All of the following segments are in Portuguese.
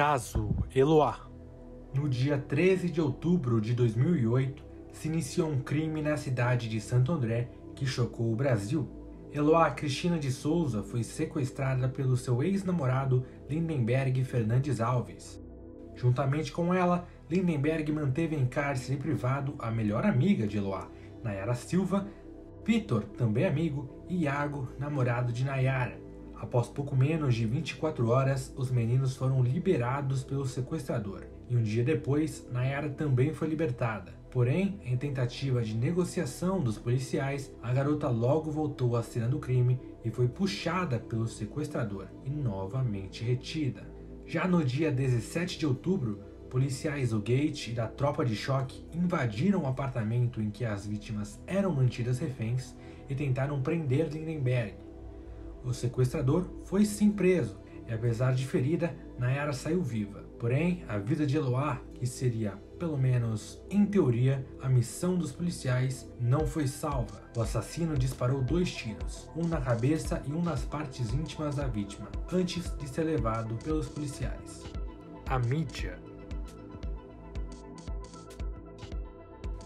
Caso Eloá. No dia 13 de outubro de 2008, se iniciou um crime na cidade de Santo André que chocou o Brasil. Eloá Cristina de Souza foi sequestrada pelo seu ex-namorado Lindenberg Fernandes Alves. Juntamente com ela, Lindenberg manteve em cárcere privado a melhor amiga de Eloá, Nayara Silva, Vitor, também amigo, e Iago, namorado de Nayara. Após pouco menos de 24 horas, os meninos foram liberados pelo sequestrador. E um dia depois, Nayara também foi libertada. Porém, em tentativa de negociação dos policiais, a garota logo voltou à cena do crime e foi puxada pelo sequestrador e novamente retida. Já no dia 17 de outubro, policiais do Gate e da tropa de choque invadiram o apartamento em que as vítimas eram mantidas reféns e tentaram prender Lindenberg. O sequestrador foi sim preso e, apesar de ferida, Nayara saiu viva. Porém, a vida de Eloá, que seria, pelo menos em teoria, a missão dos policiais, não foi salva. O assassino disparou 2 tiros, um na cabeça e um nas partes íntimas da vítima, antes de ser levado pelos policiais. A mídia.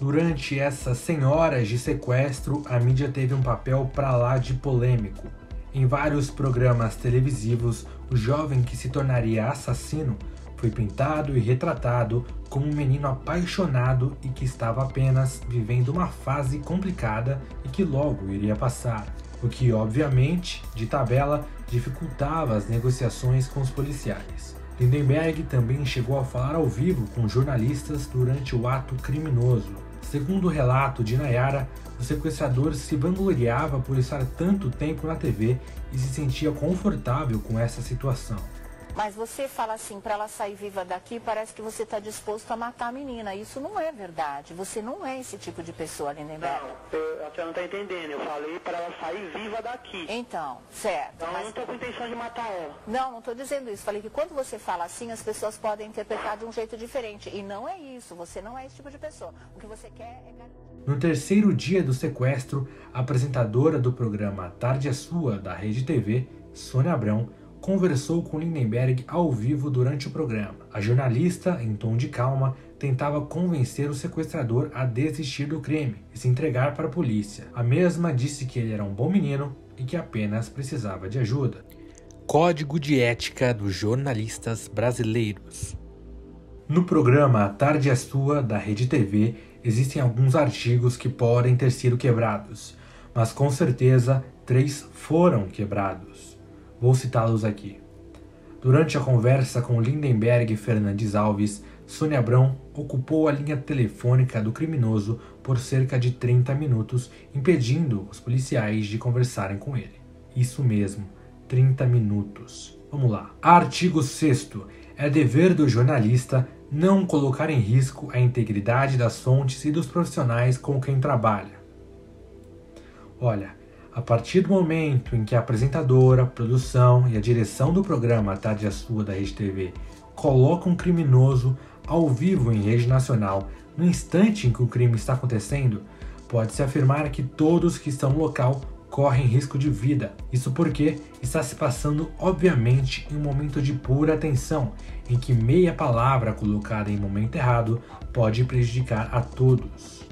Durante essas 100 horas de sequestro, a mídia teve um papel pra lá de polêmico. Em vários programas televisivos, o jovem que se tornaria assassino foi pintado e retratado como um menino apaixonado e que estava apenas vivendo uma fase complicada e que logo iria passar, o que obviamente, de tabela, dificultava as negociações com os policiais. Lindenberg também chegou a falar ao vivo com jornalistas durante o ato criminoso. Segundo o relato de Nayara, o sequestrador se vangloriava por estar tanto tempo na TV e se sentia confortável com essa situação. Mas você fala assim, para ela sair viva daqui, parece que você está disposto a matar a menina. Isso não é verdade. Você não é esse tipo de pessoa, Lindenberg. Não, a senhora não está entendendo. Eu falei para ela sair viva daqui. Então, certo. Então, eu não estou com intenção de matar ela. Não estou dizendo isso. Falei que quando você fala assim, as pessoas podem interpretar de um jeito diferente. E não é isso. Você não é esse tipo de pessoa. O que você quer é garantir. No terceiro dia do sequestro, a apresentadora do programa Tarde é Sua, da Rede TV, Sônia Abrão, conversou com Lindenberg ao vivo durante o programa. A jornalista, em tom de calma, tentava convencer o sequestrador a desistir do crime e se entregar para a polícia. A mesma disse que ele era um bom menino e que apenas precisava de ajuda. Código de ética dos jornalistas brasileiros. No programa Tarde é Sua, da Rede TV, existem alguns artigos que podem ter sido quebrados, mas com certeza 3 foram quebrados. Vou citá-los aqui. Durante a conversa com Lindenberg Fernandes Alves, Sônia Abrão ocupou a linha telefônica do criminoso por cerca de 30 minutos, impedindo os policiais de conversarem com ele. Isso mesmo, 30 minutos. Vamos lá. Artigo 6º. É dever do jornalista não colocar em risco a integridade das fontes e dos profissionais com quem trabalha. Olha, a partir do momento em que a apresentadora, a produção e a direção do programa Tarde é Sua da Rede TV colocam um criminoso ao vivo em rede nacional no instante em que o crime está acontecendo, pode-se afirmar que todos que estão no local correm risco de vida. Isso porque está se passando, obviamente, em um momento de pura tensão, em que meia palavra colocada em momento errado pode prejudicar a todos.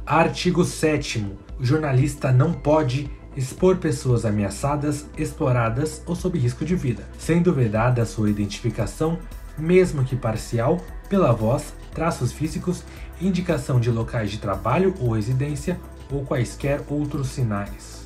Artigo 7º. O jornalista não pode expor pessoas ameaçadas, exploradas ou sob risco de vida, sendo vedada sua identificação, mesmo que parcial, pela voz, traços físicos, indicação de locais de trabalho ou residência ou quaisquer outros sinais.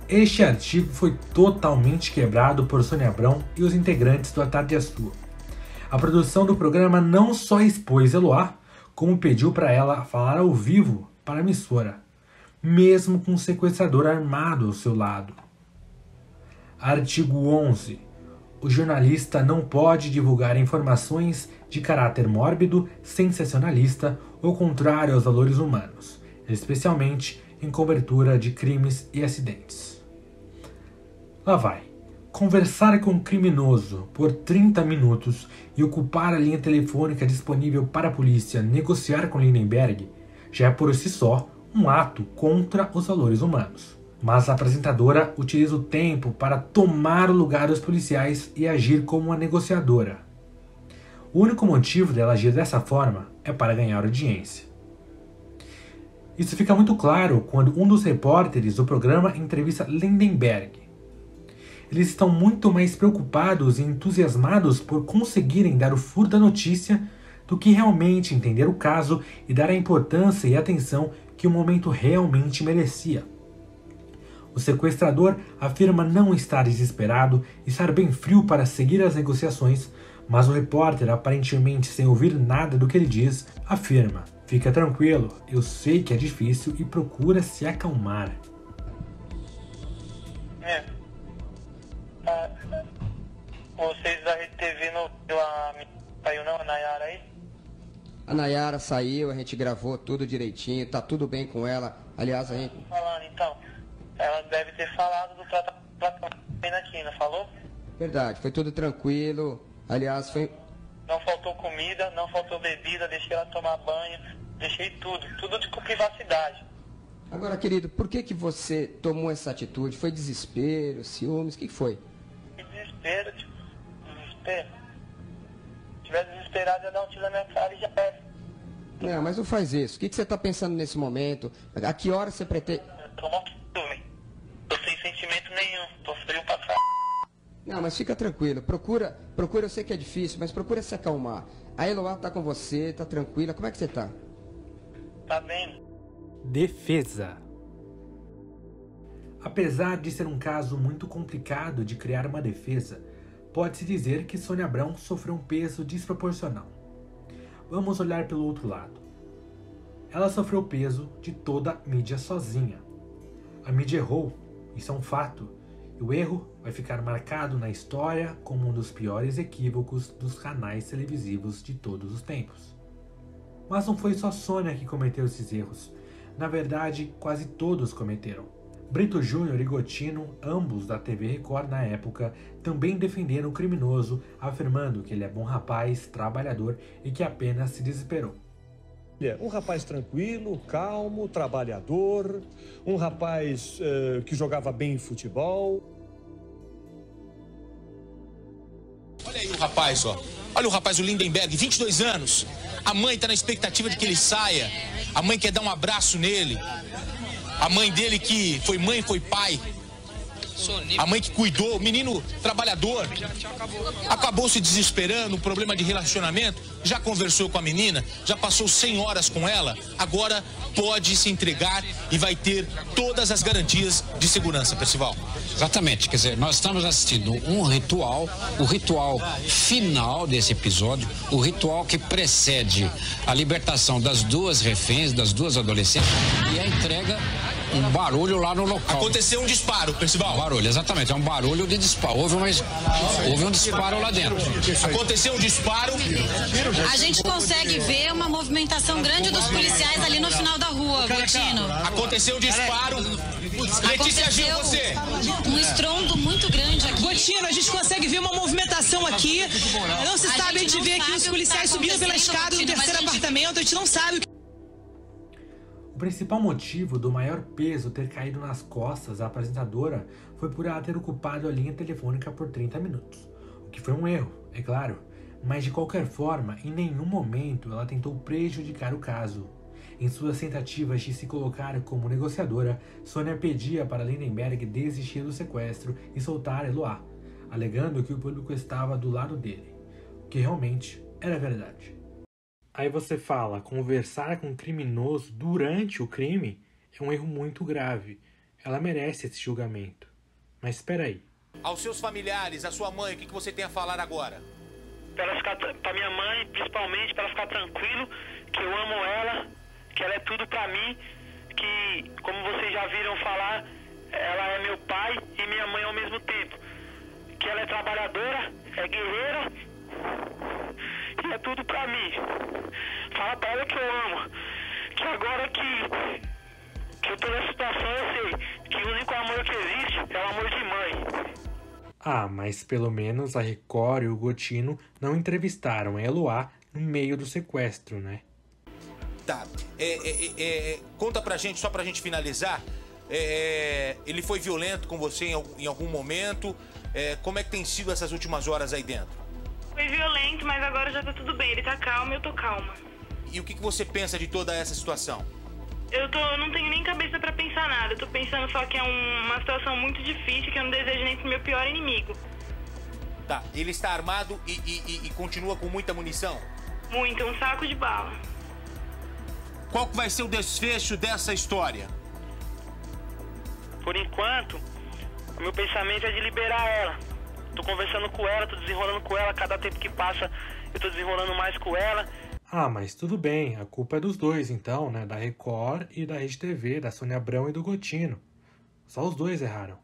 Este artigo foi totalmente quebrado por Sônia Abrão e os integrantes do A Tarde é Sua. A produção do programa não só expôs Eloá, como pediu para ela falar ao vivo para a emissora, mesmo com um sequestrador armado ao seu lado. Artigo 11. O jornalista não pode divulgar informações de caráter mórbido, sensacionalista ou contrário aos valores humanos, especialmente em cobertura de crimes e acidentes. Lá vai. Conversar com um criminoso por 30 minutos e ocupar a linha telefônica disponível para a polícia negociar com Lindenberg já é por si só um ato contra os valores humanos. Mas a apresentadora utiliza o tempo para tomar o lugar dos policiais e agir como uma negociadora. O único motivo dela agir dessa forma é para ganhar audiência. Isso fica muito claro quando um dos repórteres do programa entrevista Lindenberg. Eles estão muito mais preocupados e entusiasmados por conseguirem dar o furo da notícia do que realmente entender o caso e dar a importância e atenção que o momento realmente merecia. O sequestrador afirma não estar desesperado e estar bem frio para seguir as negociações, mas o repórter, aparentemente sem ouvir nada do que ele diz, afirma: "Fica tranquilo, eu sei que é difícil", e procura se acalmar. Vocês da Rede TV não saiu não, a Nayara aí? A Nayara saiu, a gente gravou tudo direitinho, tá tudo bem com ela. Aliás, a gente... Falando então, ela deve ter falado do tratamento aqui, não falou? Verdade, foi tudo tranquilo. Aliás, foi... Não faltou comida, não faltou bebida, deixei ela tomar banho, deixei tudo com privacidade. Agora, querido, por que você tomou essa atitude? Foi desespero, ciúmes, o que foi? Desespero. Se tivesse desesperado, ia dar um tiro na minha cara e já era. Não, mas não faz isso. O que você tá pensando nesse momento? A que hora você pretende... Tô morto, velho. Tô sem sentimento nenhum, tô frio pra caralho. Não, mas fica tranquilo. Procura, eu sei que é difícil, mas procura se acalmar. A Eloá tá com você, tá tranquila. Como é que você tá? Tá bem. Defesa. Apesar de ser um caso muito complicado de criar uma defesa, pode-se dizer que Sônia Abrão sofreu um peso desproporcional. Vamos olhar pelo outro lado. Ela sofreu o peso de toda a mídia sozinha. A mídia errou, isso é um fato, e o erro vai ficar marcado na história como um dos piores equívocos dos canais televisivos de todos os tempos. Mas não foi só Sônia que cometeu esses erros. Na verdade, quase todos cometeram. Brito Júnior e Gotino, ambos da TV Record na época, também defenderam o criminoso, afirmando que ele é bom rapaz, trabalhador e que apenas se desesperou. Um rapaz tranquilo, calmo, trabalhador, um rapaz que jogava bem futebol. Olha aí o rapaz, ó. Olha o rapaz, o Lindenberg, 22 anos. A mãe tá na expectativa de que ele saia. A mãe quer dar um abraço nele. A mãe dele que foi mãe, foi pai. A mãe que cuidou, o menino trabalhador. Acabou se desesperando, um problema de relacionamento. Já conversou com a menina, já passou 100 horas com ela. Agora pode se entregar e vai ter todas as garantias de segurança, Percival. Exatamente, quer dizer, nós estamos assistindo um ritual, o ritual final desse episódio, o ritual que precede a libertação das duas reféns, das duas adolescentes e a entrega, um barulho lá no local. Aconteceu um disparo, Percival. Barulho, exatamente, é um barulho de disparo, houve um disparo lá dentro. Aconteceu um disparo. A gente consegue ver uma movimentação grande dos policiais ali no final da rua, Gotino. Aconteceu um disparo. Letícia Gil, você. Um estrondo muito grande aqui. Gotino, a gente consegue ver uma movimentação aqui. Não se sabe, a gente vê que os policiais subindo pela escada do terceiro apartamento, a gente não sabe o que... O principal motivo do maior peso ter caído nas costas da apresentadora foi por ela ter ocupado a linha telefônica por 30 minutos. O que foi um erro, é claro, mas de qualquer forma, em nenhum momento ela tentou prejudicar o caso. Em suas tentativas de se colocar como negociadora, Sônia pedia para Lindenberg desistir do sequestro e soltar Eloá, alegando que o público estava do lado dele, o que realmente era verdade. Aí você fala, conversar com um criminoso durante o crime é um erro muito grave. Ela merece esse julgamento. Mas espera aí. Aos seus familiares, à sua mãe, o que você tem a falar agora? Pra minha mãe, principalmente, para ela ficar tranquilo, que eu amo ela, que ela é tudo pra mim, que, como vocês já viram falar, ela é meu pai e minha mãe ao mesmo tempo. Que ela é trabalhadora, é guerreira e é tudo pra mim. Fala pra ela que eu amo, que agora que eu tô nessa situação, eu sei que o único amor que existe é o amor de mãe. Ah, mas pelo menos a Record e o Gotino não entrevistaram a Eloá no meio do sequestro, né? Tá, conta pra gente, só pra gente finalizar, Ele foi violento com você em algum momento? Como é que tem sido essas últimas horas aí dentro? Foi violento, mas agora já tá tudo bem. Ele tá calmo e eu tô calma. E o que você pensa de toda essa situação? Eu não tenho nem cabeça pra pensar nada. Eu tô pensando só que é uma situação muito difícil, que eu não desejo nem pro meu pior inimigo. Tá, ele está armado e continua com muita munição? Muito, um saco de bala. Qual que vai ser o desfecho dessa história? Por enquanto, o meu pensamento é de liberar ela. Tô conversando com ela, tô desenrolando com ela. Cada tempo que passa, eu tô desenrolando mais com ela. Ah, mas tudo bem, a culpa é dos dois então, né? Da Record e da Rede TV, da Sônia Abrão e do Gotino. Só os dois erraram.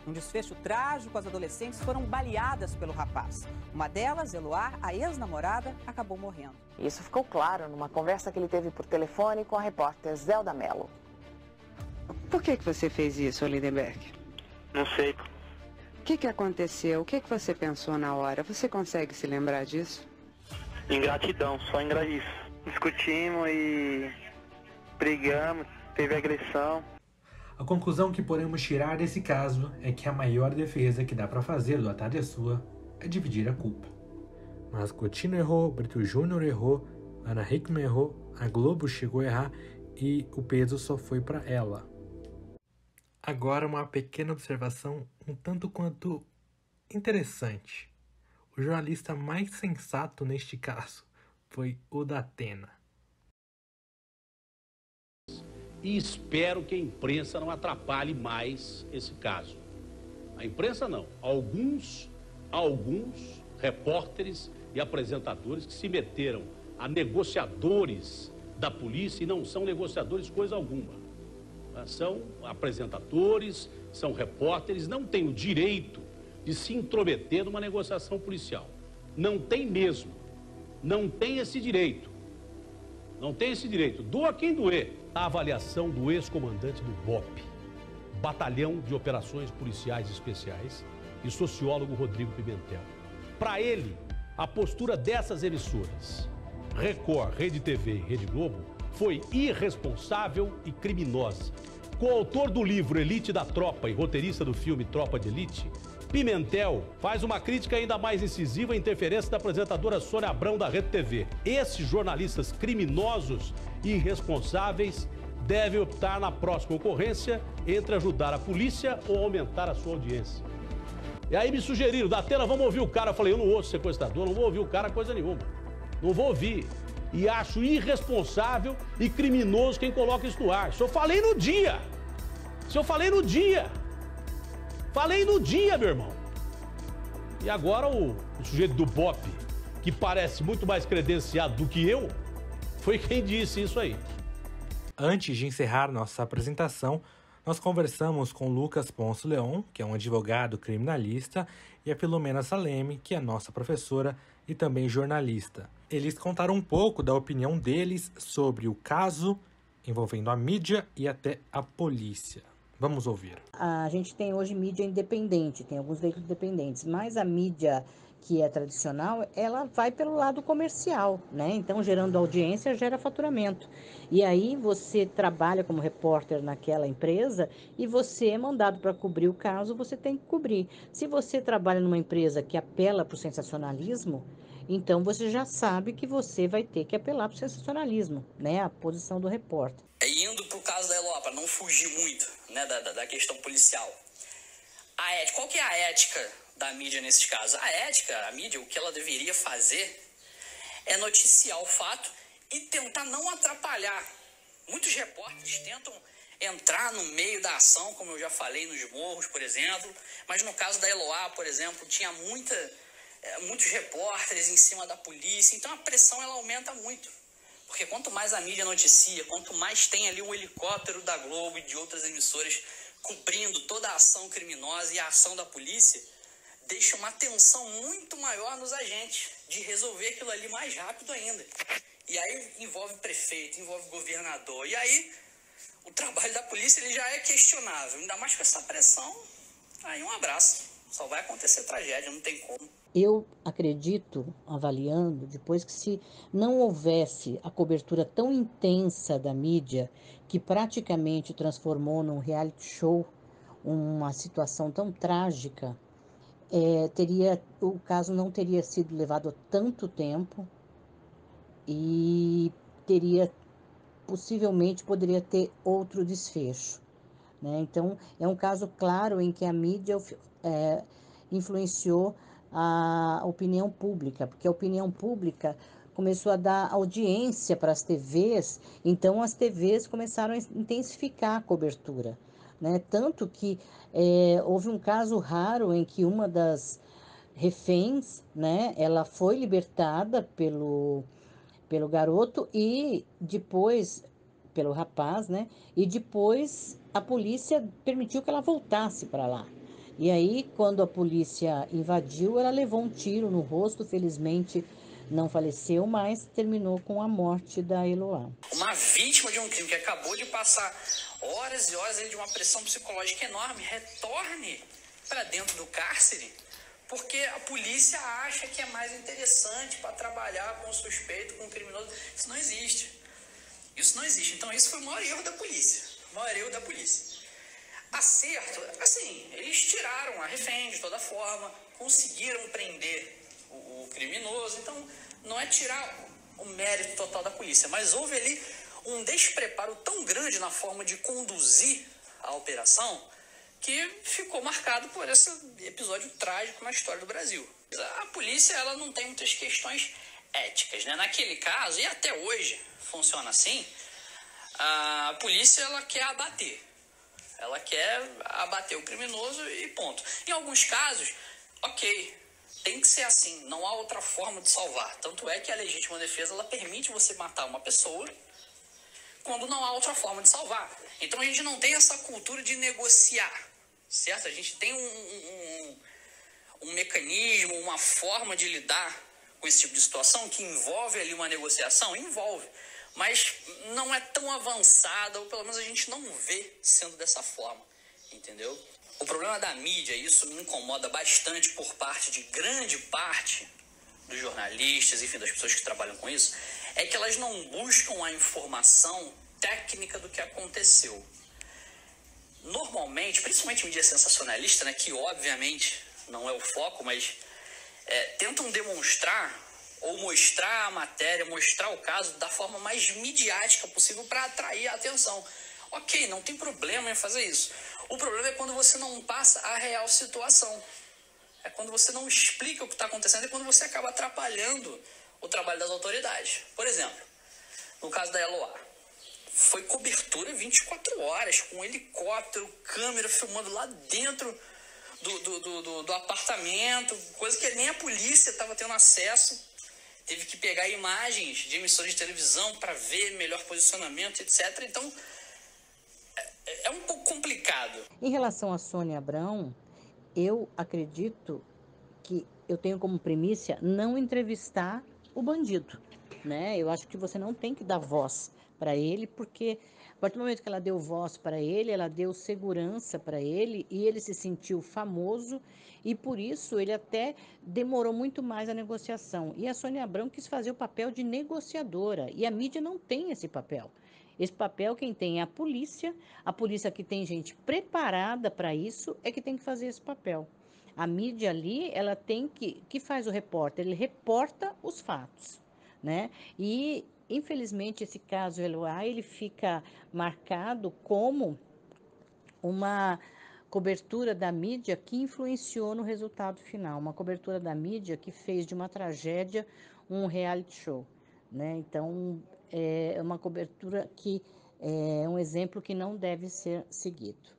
Um desfecho trágico, as adolescentes foram baleadas pelo rapaz. Uma delas, Eloá, a ex-namorada, acabou morrendo. Isso ficou claro numa conversa que ele teve por telefone com a repórter Zelda Mello. Por que você fez isso, Lindenberg? Não sei. O que aconteceu? O que você pensou na hora? Você consegue se lembrar disso? Ingratidão, só isso. Discutimos e brigamos, teve agressão. A conclusão que podemos tirar desse caso é que a maior defesa que dá pra fazer do A Tarde é Sua é dividir a culpa. Mas Gotino errou, Brito Júnior errou, Ana Hickman errou, a Globo chegou a errar e o peso só foi pra ela. Agora uma pequena observação um tanto quanto interessante. O jornalista mais sensato neste caso foi o Datena. E espero que a imprensa não atrapalhe mais esse caso. A imprensa não, alguns repórteres e apresentadores que se meteram a negociadores da polícia e não são negociadores coisa alguma. São apresentadores, são repórteres, não têm o direito de se intrometer numa negociação policial. Não tem mesmo. Não tem esse direito. Não tem esse direito. Doa quem doer. A avaliação do ex-comandante do BOP, Batalhão de Operações Policiais Especiais, e sociólogo Rodrigo Pimentel. Para ele, a postura dessas emissoras, Record, Rede TV e Rede Globo, foi irresponsável e criminosa. Coautor do livro Elite da Tropa e roteirista do filme Tropa de Elite, Pimentel faz uma crítica ainda mais incisiva à interferência da apresentadora Sônia Abrão da Rede TV. Esses jornalistas criminosos e irresponsáveis devem optar na próxima ocorrência entre ajudar a polícia ou aumentar a sua audiência. E aí me sugeriram, Datena, vamos ouvir o cara. Eu falei, eu não ouço sequestrador, não vou ouvir o cara coisa nenhuma. Não vou ouvir. E acho irresponsável e criminoso quem coloca isso no ar. Isso eu falei no dia. Isso eu falei no dia. Falei no dia, meu irmão. E agora o sujeito do BOP, que parece muito mais credenciado do que eu, foi quem disse isso aí. Antes de encerrar nossa apresentação, nós conversamos com Lucas Ponce Leon, que é um advogado criminalista, e a Filomena Saleme, que é nossa professora e também jornalista. Eles contaram um pouco da opinião deles sobre o caso envolvendo a mídia e até a polícia. Vamos ouvir. A gente tem hoje mídia independente, tem alguns veículos independentes, mas a mídia que é tradicional, ela vai pelo lado comercial, né? Então, gerando audiência, gera faturamento. E aí você trabalha como repórter naquela empresa e você é mandado para cobrir o caso, você tem que cobrir. Se você trabalha numa empresa que apela para o sensacionalismo, então você já sabe que você vai ter que apelar para o sensacionalismo, né? A posição do repórter. Indo para o caso da Eloá, para não fugir muito, né, da questão policial. A ética, qual que é a ética da mídia nesses casos? A mídia, o que ela deveria fazer é noticiar o fato e tentar não atrapalhar. Muitos repórteres tentam entrar no meio da ação, como eu já falei, nos morros, por exemplo. Mas no caso da Eloá, por exemplo, tinha muitos repórteres em cima da polícia. Então a pressão ela aumenta muito. Porque quanto mais a mídia noticia, quanto mais tem ali um helicóptero da Globo e de outras emissoras cobrindo toda a ação criminosa e a ação da polícia, deixa uma tensão muito maior nos agentes de resolver aquilo ali mais rápido ainda. E aí envolve prefeito, envolve governador. E aí o trabalho da polícia ele já é questionável. Ainda mais com essa pressão, aí um abraço. Só vai acontecer tragédia, não tem como. Eu acredito, avaliando, depois que se não houvesse a cobertura tão intensa da mídia, que praticamente transformou num reality show uma situação tão trágica, o caso não teria sido levado tanto tempo e possivelmente poderia ter outro desfecho, né? Então, é um caso claro em que a mídia influenciou a opinião pública, porque a opinião pública começou a dar audiência para as TVs, então as TVs começaram a intensificar a cobertura, né? Tanto que houve um caso raro em que uma das reféns, né, ela foi libertada pelo garoto e depois, pelo rapaz, né, e depois a polícia permitiu que ela voltasse para lá. E aí, quando a polícia invadiu, ela levou um tiro no rosto, felizmente não faleceu, mas terminou com a morte da Eloá. Uma vítima de um crime que acabou de passar horas e horas de uma pressão psicológica enorme, retorne para dentro do cárcere, porque a polícia acha que é mais interessante para trabalhar com o suspeito, com o criminoso. Isso não existe. Isso não existe. Então, isso foi o maior erro da polícia. O maior erro da polícia. Acerto, assim, eles tiraram a refém de toda forma, conseguiram prender o criminoso, então não é tirar o mérito total da polícia, mas houve ali um despreparo tão grande na forma de conduzir a operação que ficou marcado por esse episódio trágico na história do Brasil. A polícia ela não tem muitas questões éticas, né? Naquele caso, e até hoje funciona assim, a polícia ela quer abater. Ela quer abater o criminoso e ponto. Em alguns casos, ok, tem que ser assim, não há outra forma de salvar. Tanto é que a legítima defesa ela permite você matar uma pessoa quando não há outra forma de salvar. Então a gente não tem essa cultura de negociar, certo? A gente tem um mecanismo, uma forma de lidar com esse tipo de situação que envolve ali uma negociação, envolve. Mas não é tão avançada, ou pelo menos a gente não vê sendo dessa forma, entendeu? O problema da mídia, isso me incomoda bastante por parte de grande parte dos jornalistas, enfim, das pessoas que trabalham com isso, é que elas não buscam a informação técnica do que aconteceu. Normalmente, principalmente mídia sensacionalista, né, que obviamente não é o foco, mas tentam demonstrar ou mostrar a matéria, mostrar o caso da forma mais midiática possível para atrair a atenção. Ok, não tem problema em fazer isso. O problema é quando você não passa a real situação. É quando você não explica o que está acontecendo e quando você acaba atrapalhando o trabalho das autoridades. Por exemplo, no caso da Eloá, foi cobertura 24 horas, com helicóptero, câmera filmando lá dentro do apartamento, coisa que nem a polícia estava tendo acesso. Teve que pegar imagens de emissoras de televisão para ver melhor posicionamento, etc. Então, é um pouco complicado. Em relação a Sônia Abrão, eu acredito que eu tenho como primícia não entrevistar o bandido, né? Eu acho que você não tem que dar voz para ele, porque a partir do momento que ela deu voz para ele, ela deu segurança para ele e ele se sentiu famoso e por isso ele até demorou muito mais a negociação. E a Sônia Abrão quis fazer o papel de negociadora e a mídia não tem esse papel. Esse papel quem tem é a polícia que tem gente preparada para isso é que tem que fazer esse papel. A mídia ali, ela tem que faz o repórter, ele reporta os fatos, né? E infelizmente esse caso Eloá, ele fica marcado como uma cobertura da mídia que influenciou no resultado final, uma cobertura da mídia que fez de uma tragédia um reality show, né? Então, é uma cobertura que é um exemplo que não deve ser seguido.